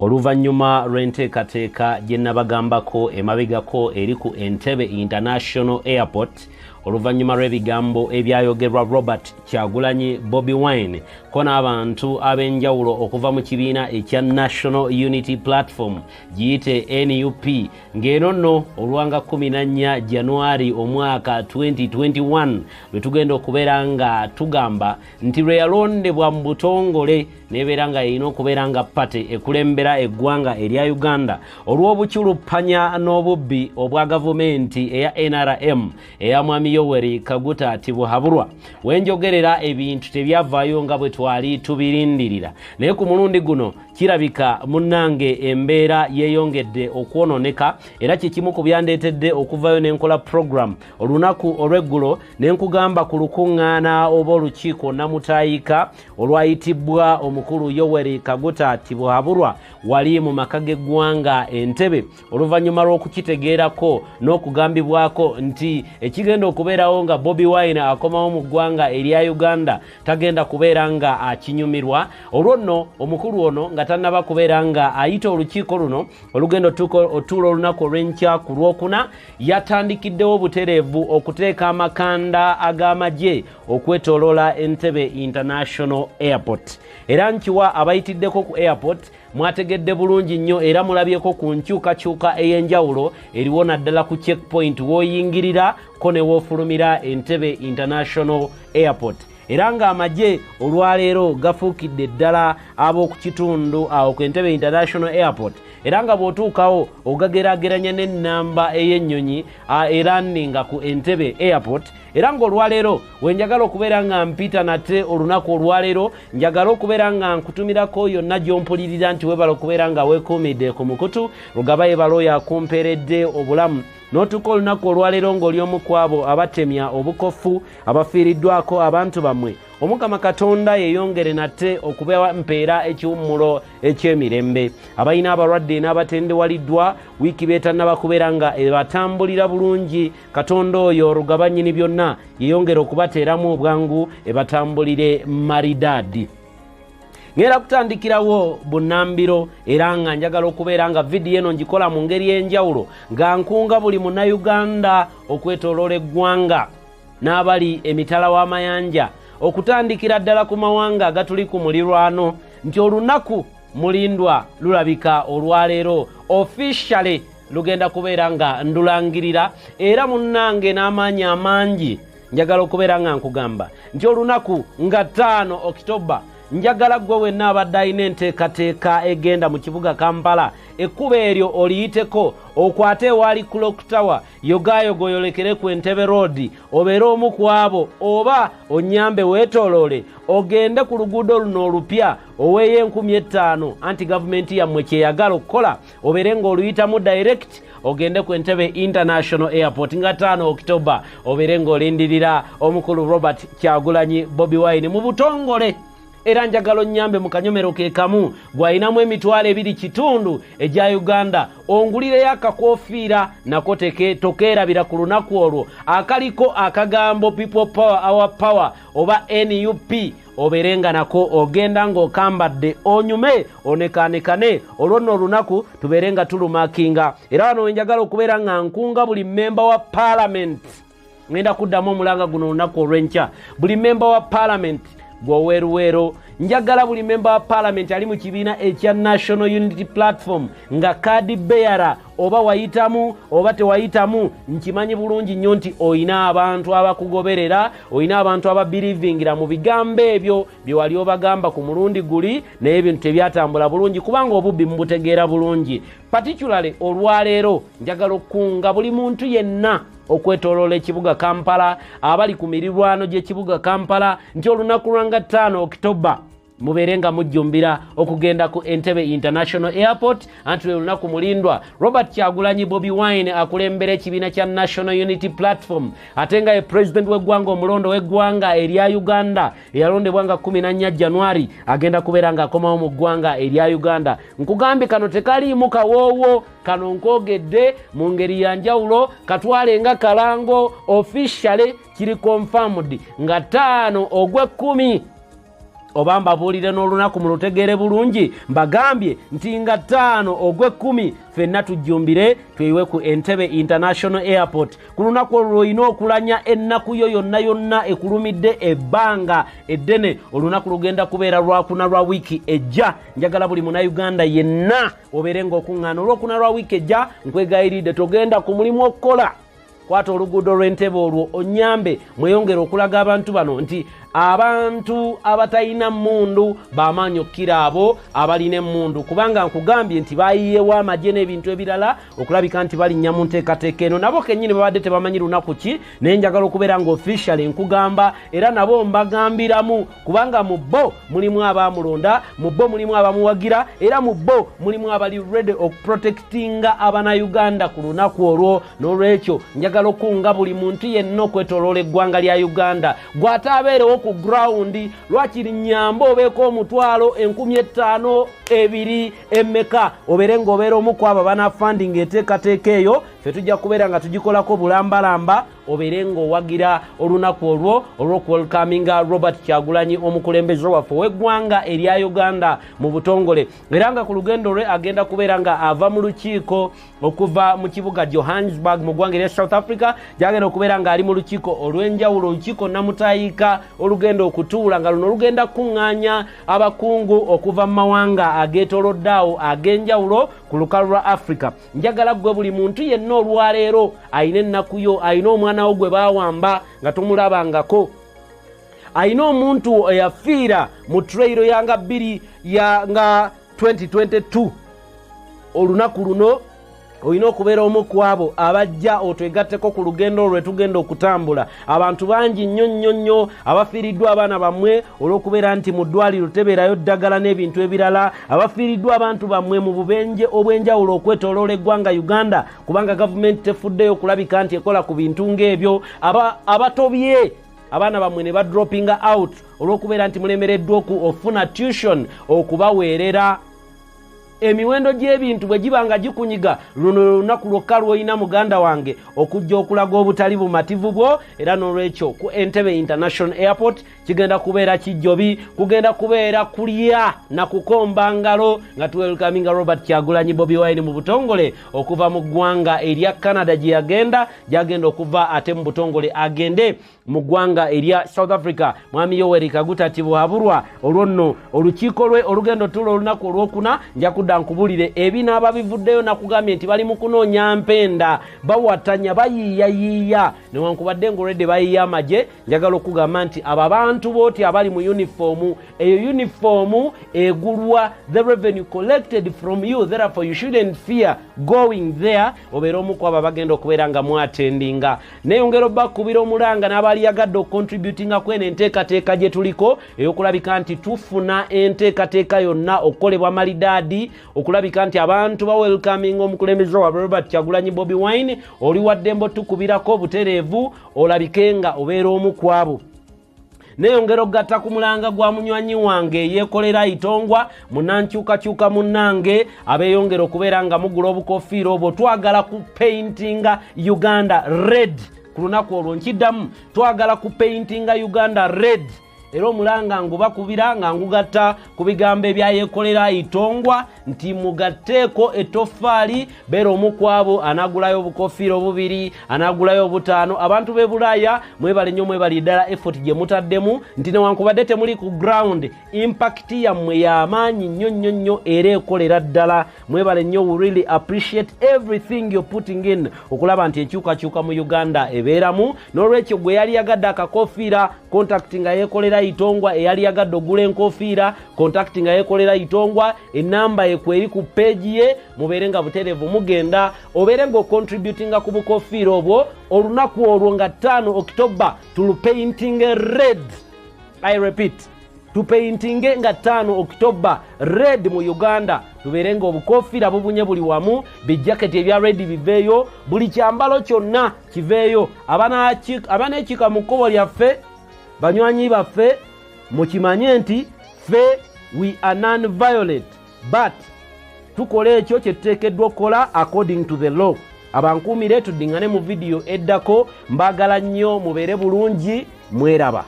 Oluvannyuma lw'enteekateeka gye nabagambako emabegako eri ku Entebbe International Airport, oluvannyuma lw'ebigambo ebyayogerwa Robert Kyagulanyi Bobi Wine ko n'abantu ab'enjawulo okuva mu kibiina ekya National Unity Platform giyite NUP ng'eno nno olwanga 14 January omwaka 2021 lwe tugenda okubeera nga tugamba nti lwe yalondebwa mu butongole n'ebeera nga erina okubeera nga pate ekulembera eggwanga erya Uganda olw'obuculupanya n'obubbi obwa gavumenti eya NRM eya Mwami Yoweri Kaguta Tibuhaburwa. Wenjogerera ebintu tebyavaayo nga bwe twali tubirindirira, naye ku mulundi guno kirabika munnange embeera yeeyongedde okwononeka, era kikimu ku byandeetedde okuvayo n'enkola program olunaku olw'eggulo n'enkugamba ku lukuŋŋaana oba olukiiko namutaayika olwayitibwa omukulu Yoweri Kaguta Tibuhaburwa wali mu maka g'eggwanga Entebbe, oluvannyuma lw'okukitegeerako n'okugambibwako nti ekigenda okubeerawo nga Bobi Wine akomawo mu ggwanga erya Uganda tagenda kubeera nga akinyumirwa. Olwo nno omukulu ono nga tannaba kubeera nga ayita olukiiko luno olugenda otuula olunaku olw'enkya ku Lwokuna, yatandikiddewo butereevu okuteeka amakanda ag'amagye okwetooloola Entebbe International Airport. Era nkiwa abayitiddeko ku airport mwategedde bulungi nnyo era mulabyeko ku nkyukakyuka ey'enjawulo eriwo naddala ku checkpoint w'oyingirira ko ne woofulumira Entebbe International Airport. Era nga amagye olwaleero gafuukidde ddala ab'oku kitundu awo ku Entebbe International Airport, era nga bw'otuukawo ogageraageranya n'ennamba ey'ennyonyi eraninga ku Entebbe Airport. Era nga olwaleero wenjagala okubeera nga mpita nate olunaku olwaleero njagala okubeera nga nkutumirako yonna gy'ompulirira nti webala okubeera nga weekuumidde ku mukutu Lugaba yebala oyo akumpeeredde obulamu n'otuuka olunaku olwaleero ng'oli omu ku abo abatemya obukofu abafiiriddwako abantu bammwe. Omukama Katonda yeeyongere nate okubewa mpeera ekiwummulo eky'emirembe. Abalina abalwadde n'abatendewaliddwa wiiki beetannaba kubeera nga ebatambulira bulungi, Katonda oyo Lugaba nnyini byonna yeeyongere okubateeramu obwangu ebatambulire maridaadi. Ngera kutandikirawo bunnambiro era nga njagala okubeera nga vidiyo eno ngikola mu ngeri y'enjawulo nga nkunga buli munnayuganda okwetooloola eggwanga n'abali emitala w'amayanja okutandikira ddala ku mawanga agatuli ku mulirwano nti olunaku mulindwa lulabika olwaleero officially lugenda kubeera nga ndulangirira, era munnange n'amaanyi amangi njagala okubeera nga nkugamba nti olunaku nga 5 October njagala gwe wenna abadde alina enteekateeka egenda mu kibuga Kampala ekkuba eryo oliyiteko okwate ewaali Clock Tower yogayogo oyolekere ku Entebbe Road obeere omu ku abo, oba onyambe weetooloole ogende ku luguudo luno olupya oweeyo 5,000 anti gavumenti yammwe kyeyagala okukola obeere ng'oluyitamu direct ogende ku Entebbe International Airport nga 5 October obeere ng'olindirira omukulu Robert Kyagulanyi Bobi Wine mu butongole. Era njagala onnyambe mu kanyomero ke kamu gw'alinamu emitwalo 2 kitundu egya Uganda ongulireyo akakoofiira nako tokeerabira ku lunaku olwo akaliko akagambo People Power Our Power oba NUP obeere nga nako ogenda ng'okambadde onyume onekaanekane olwo nno olunaku tubeere nga tulumakinga. Era wano wenjagala okubeera nga nkunga buli memba wa Parliament, ngenda kuddamu omulanga guno olunaku olw'enkya, buli memba wa Parliament gwoweruwero njagala buli memba wa Parliament ali mu kibiina ekya National Unity Platform nga card bearer oba wayitamu oba tewayitamu, nkimanyi bulungi nnyo nti oyina abantu abakugoberera, oyina abantu ababirivingira mu bigambo ebyo bye wali obagamba ku mulundi guli naye ebintu tebyatambula bulungi kubanga obubbi mubutegeera bulungi. Particularly olwaleero njagala okukunga buli muntu yenna okwetooloola ekibuga Kampala abali ku mirirwano gy'ekibuga Kampala nti olunaku lwanga 5 October mubeere nga mujjumbira okugenda ku Entebbe International Airport anti lwe lunaku mulindwa Robert Kyagulanyi Bobi Wine akulembera ekibiina kya National Unity Platform ate nga ye president w'eggwanga omulondo w'eggwanga erya Uganda eyalondebwa nga 14 January agenda kubeera nga akomawo mu ggwanga erya Uganda. Nkugambye kano tekaliimu kawoowo, kano nkogedde mu ngeri ya njawulo, katwale nga kalango officially kiri confirmed nga 5 ogw'ekumi oba mbabuulire n'olunaku mu lutegeere bulungi mbagambye nti nga 5 Ogw'ekumi ffenna tujjumbire tweyiwe ku Entebbe International Airport. Ku lunaku olwo olina okulanya ennaku yo yonna ekulumidde ebbanga eddene. Olunaku lugenda kubeera Lwakuna lwa wiiki ejja. Njagala buli Munnayuganda yenna obeere ng'okuŋŋaana Olwokuna lwa wiiki ejja. Nkwegayiridde togenda ku mulimu okukola. Kwata oluguudo lw'Entebbe olwo onyambe mweyongere okulaga abantu bano nti abantu abatalina mmundu bamaanyi okkira abo abalina emmundu, kubanga nkugambye nti bayiyewo amagye n'ebintu ebirala okulabika nti balinnya mu nteekateeka eno. Nabo kennyini babadde tebamanyi lunaku ki, naye njagala okubeera ng'officially nkugamba era nabo mbagambiramu, kubanga mu bo mulimu abamulonda, mu bo mulimu abamuwagira, era mu bo mulimu abali ready okuprotectinga Abanayuganda ku lunaku olwo. N'olwekyo njagala okunga buli muntu yenna okwetoloola eggwanga lya Uganda gw'ataabeerewo ku ground lwakiri nyambo obeeko omutwalo 1500 2 emmeka obeere ng'obeera omu ku abo banafunding eteekateeka eyo. Ffe tujja kubeera nga tugikolako bulambalamba obeere ng'owagira olunaku olwo olw'okuwelkaminga Robert Kyagulanyi omukulembeze waffe w'eggwanga erya Uganda mu butongole, era nga ku lugendo lwe agenda kubeera nga ava mu lukiiko okuva mu kibuga Johannesburg mu ggwanga erya South Africa, gyagenda okubeera ng'ali mu lukiiko olw'enjawulo, olukiiko namutayiika olugenda okutuula nga luno lugenda kuŋŋaanya abakungu okuva mu mawanga ageetoolodde awo ag'enjawulo ku lukalu lwa Africa. Njagala gwe buli muntu yenna olwaleero ayina ennaku yo, ayina omwana wo gwe baawamba nga tomulabangako, ayina omuntu eyafiira mu trailo yanga 2 yanga 2022. Olunaku luno olina okubeera omu ku abo abajja otwegatteko ku lugendo lwe tugenda okutambula. Abantu bangi nnyo abafiiriddwa abaana bammwe olw'okubeera nti mu ddwaliro tebeerayo ddagala n'ebintu ebirala, abafiiriddwa abantu bammwe mu bubenje obw'enjawulo okwetooloola eggwanga Uganda, kubanga gavumenti tefuddeyo okulabika nti ekola ku bintu ng'ebyo. Abatobye abaana bammwe ne badroppinga out olw'okubeera nti mulemereddwa okufuna tuition okubaweerera. Emiwendo gy'ebintu bwe giba nga gikunyiga luno lunaku lwokka lw'olina muganda wange okujja okulaga obutali bumativu bwo. Era n'olwekyo ku Entebbe International Airport kigenda kubeera kijjobi, kugenda kubeera kulya na kukomba ngalo nga tuwelkaminga Robert Kyagulanyi Bobi Wine mu butongole okuva mu ggwanga erya Canada gye gyagenda okuva ate mu butongole agende mu ggwanga erya South Africa. Mwami Yoweri Kaguta Tibuhaburwa olwo nno olukiiko lwe olugendo tulo olunaku olwokuna njakudda nkubulire ebinaaba bivuddeyo nakugambye nti bali mu kunoonya mpenda, bawatanya, bayiiyayiiya newankubadde ng'olwedde bayiiya amagye. Njagala okugamba nti abo abantu booti abali mu uniformu, eyo uniformu egulwa, the revenue collected from you, therefore you shouldn't fear going there. Obeera omu ku abo bagenda okubeera nga mwatendinga. Neeyongera obbakubira omulanga n'abali yagadde okucontributinga kweno enteekateeka gye tuliko ey'okulabika nti tufuna enteekateeka yonna okukolebwa malidaadi, okulabika nti abantu bawelkaminga omukulembeze wa Robert Kyagulanyi Bobi Wine. Oli waddembo tukubirako butereevu olabike nga obeera omu ku abo. Neeyongera okugatta ku mulanga gwa munywanyi wange yeekolera itongwa munankyukakyuka munnange abeeyongera okubeera nga mugula obukofiira obwo. Twagala ku paintinga Uganda red ku lunaku olwo, nkiddamu twagala ku paintinga Uganda red. Era omulanga ngubakubira nga ngugatta ku bigambo ebyayeekolera itongwa nti mugatteeko ettoffaali, beera omu ku abo anaagulayo obukofiira 2, anaagulayo 5. Abantu b'e Bulaaya mwebale nnyo, mwebali ddala effort gye mutaddemu nti newankubadde temuli ku ground, impact yammwe y'amaanyi nnyo era ekolera ddala. Mwebale nnyo, we really appreciate everything you're putting in okulaba nti enkyukakyuka mu Uganda ebeeramu. N'olwekyo gwe yali yagadde akakofiira contacting yeekolera itongwa, eyali yagadde ogula enkofiira contacting yeekolera itongwa, enamba ekweri ku page ye, mubeere nga butereevu mugenda obeere ng'ocontributinga ku bukofiira obwo olunaku olwo nga 5 October tulupainting red. I repeat, tupaintinge nga 5 October red mu Uganda. Tubeere ng'obukofiira bubunye buli wamu, bijaketi ebya red biveeyo, buli kyambalo kyonna kiveeyo. Abaneekika mu kkubo lyaffe, banywanyi baffe, mukimanye nti ffe we are non-violent, but tukola ekyo kye tuteekeddwa okukola according to the law. Abankuumire tuddingane mu video eddako. Mbagala nnyo, mubeere bulungi, mweraba.